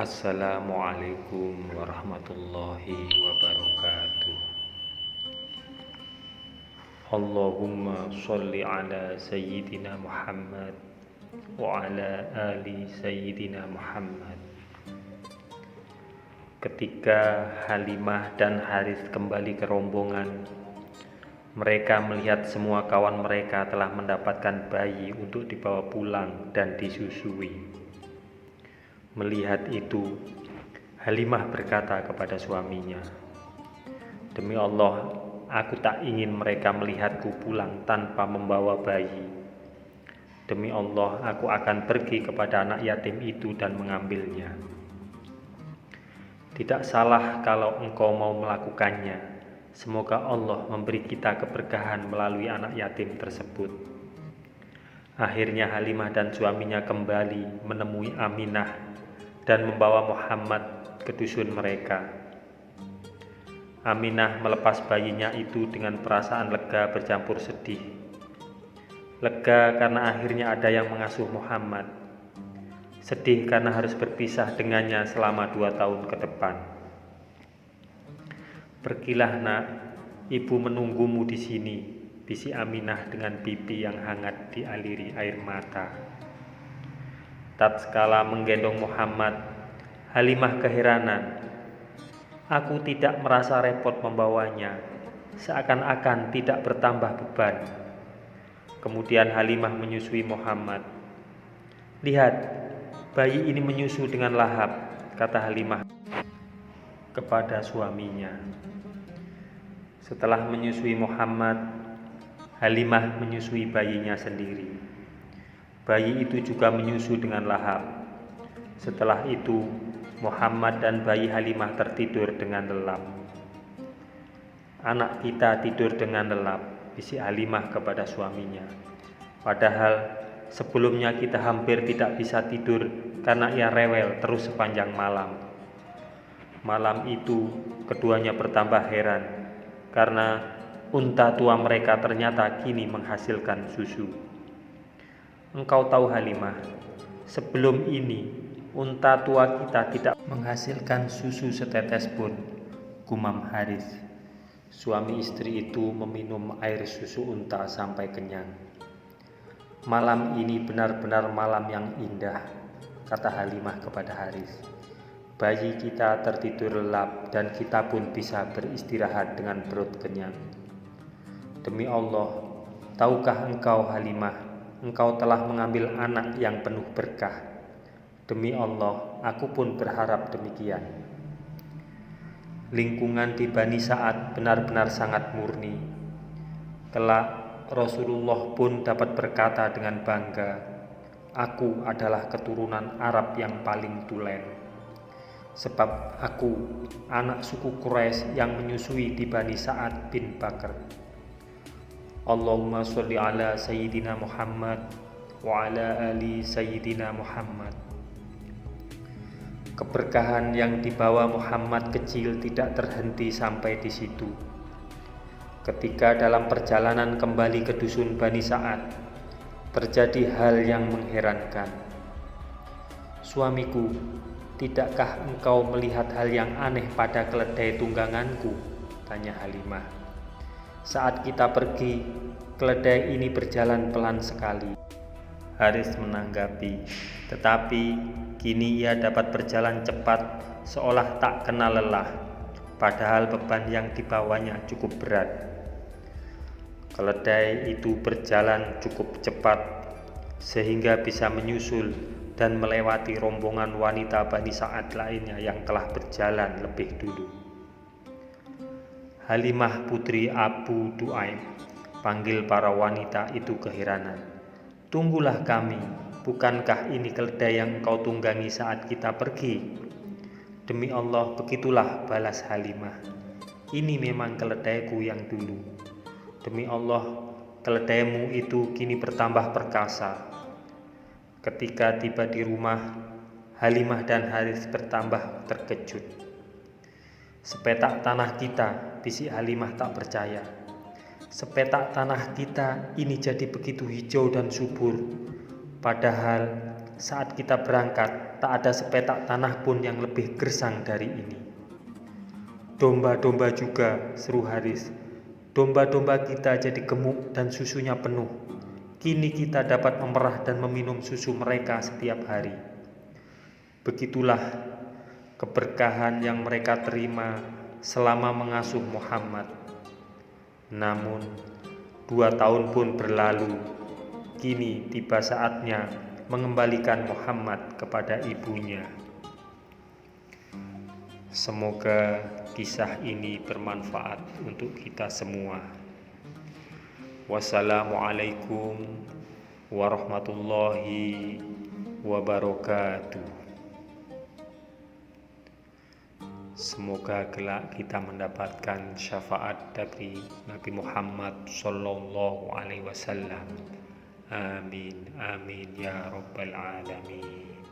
Assalamualaikum warahmatullahi wabarakatuh. Allahumma sholli ala Sayyidina Muhammad wa ala ali Sayyidina Muhammad. Ketika Halimah dan Harits kembali ke rombongan, mereka melihat semua kawan mereka telah mendapatkan bayi untuk dibawa pulang dan disusui. Melihat itu, Halimah berkata kepada suaminya, "Demi Allah, aku tak ingin mereka melihatku pulang tanpa membawa bayi. Demi Allah, aku akan pergi kepada anak yatim itu dan mengambilnya. Tidak salah kalau engkau mau melakukannya. Semoga Allah memberi kita keberkahan melalui anak yatim tersebut." Akhirnya Halimah dan suaminya kembali menemui Aminah dan membawa Muhammad ke dusun mereka. Aminah melepas bayinya itu dengan perasaan lega bercampur sedih. Lega karena akhirnya ada yang mengasuh Muhammad. Sedih karena harus berpisah dengannya selama 2 tahun ke depan. "Pergilah nak, ibu menunggumu di sini," bisik Aminah dengan pipi yang hangat dialiri air mata. Tatkala menggendong Muhammad, Halimah keheranan. "Aku tidak merasa repot membawanya, seakan-akan tidak bertambah beban." Kemudian Halimah menyusui Muhammad. "Lihat, bayi ini menyusu dengan lahap," kata Halimah kepada suaminya. Setelah menyusui Muhammad, Halimah menyusui bayinya sendiri. Bayi itu juga menyusu dengan lahap. Setelah itu, Muhammad dan bayi Halimah tertidur dengan lelap. "Anak kita tidur dengan lelap," bisik Halimah kepada suaminya. "Padahal sebelumnya kita hampir tidak bisa tidur karena ia rewel terus sepanjang malam." Malam itu keduanya bertambah heran karena unta tua mereka ternyata kini menghasilkan susu. "Engkau tahu Halimah, sebelum ini unta tua kita tidak menghasilkan susu setetes pun," gumam Harits. Suami istri itu meminum air susu unta sampai kenyang. "Malam ini benar-benar malam yang indah," kata Halimah kepada Harits. "Bayi kita tertidur lelap dan kita pun bisa beristirahat dengan perut kenyang. Demi Allah, tahukah engkau Halimah, engkau telah mengambil anak yang penuh berkah. Demi Allah, aku pun berharap demikian." Lingkungan di Bani Sa'ad benar-benar sangat murni. Kelak Rasulullah pun dapat berkata dengan bangga, "Aku adalah keturunan Arab yang paling tulen. Sebab aku anak suku Quraisy yang menyusui di Bani Sa'ad bin Bakr." Allahumma sholli ala Sayyidina Muhammad wa ala ali Sayyidina Muhammad. Keberkahan yang dibawa Muhammad kecil tidak terhenti sampai di situ. Ketika dalam perjalanan kembali ke dusun Bani Sa'ad, terjadi hal yang mengherankan. "Suamiku, tidakkah engkau melihat hal yang aneh pada keledai tungganganku?" tanya Halimah. "Saat kita pergi, keledai ini berjalan pelan sekali." Harits menanggapi, "Tetapi kini ia dapat berjalan cepat seolah tak kenal lelah, padahal beban yang dibawanya cukup berat." Keledai itu berjalan cukup cepat sehingga bisa menyusul dan melewati rombongan wanita Bani Sa'ad lainnya yang telah berjalan lebih dulu. Halimah putri Abu Du'aim panggil para wanita itu keheranan. "Tunggulah kami, bukankah ini keledai yang engkau tunggangi saat kita pergi?" "Demi Allah, begitulah," balas Halimah. "Ini memang keledaiku yang dulu. Demi Allah, keledaimu itu kini bertambah perkasa." Ketika tiba di rumah, Halimah dan Harits bertambah terkejut. "Sepetak tanah kita," bisik Halimah tak percaya. "Sepetak tanah kita ini jadi begitu hijau dan subur. Padahal saat kita berangkat tak ada sepetak tanah pun yang lebih gersang dari ini. Domba-domba juga, seru Haris. Domba-domba kita jadi gemuk dan susunya penuh. Kini kita dapat memerah dan meminum susu mereka setiap hari. Begitulah keberkahan yang mereka terima selama mengasuh Muhammad. Namun 2 tahun pun berlalu. Kini tiba saatnya mengembalikan Muhammad kepada ibunya. Semoga kisah ini bermanfaat untuk kita semua. Wassalamualaikum warahmatullahi wabarakatuh. Semoga kelak kita mendapatkan syafaat dari Nabi Muhammad sallallahu alaihi wasallam. Amin amin ya rabbal alamin.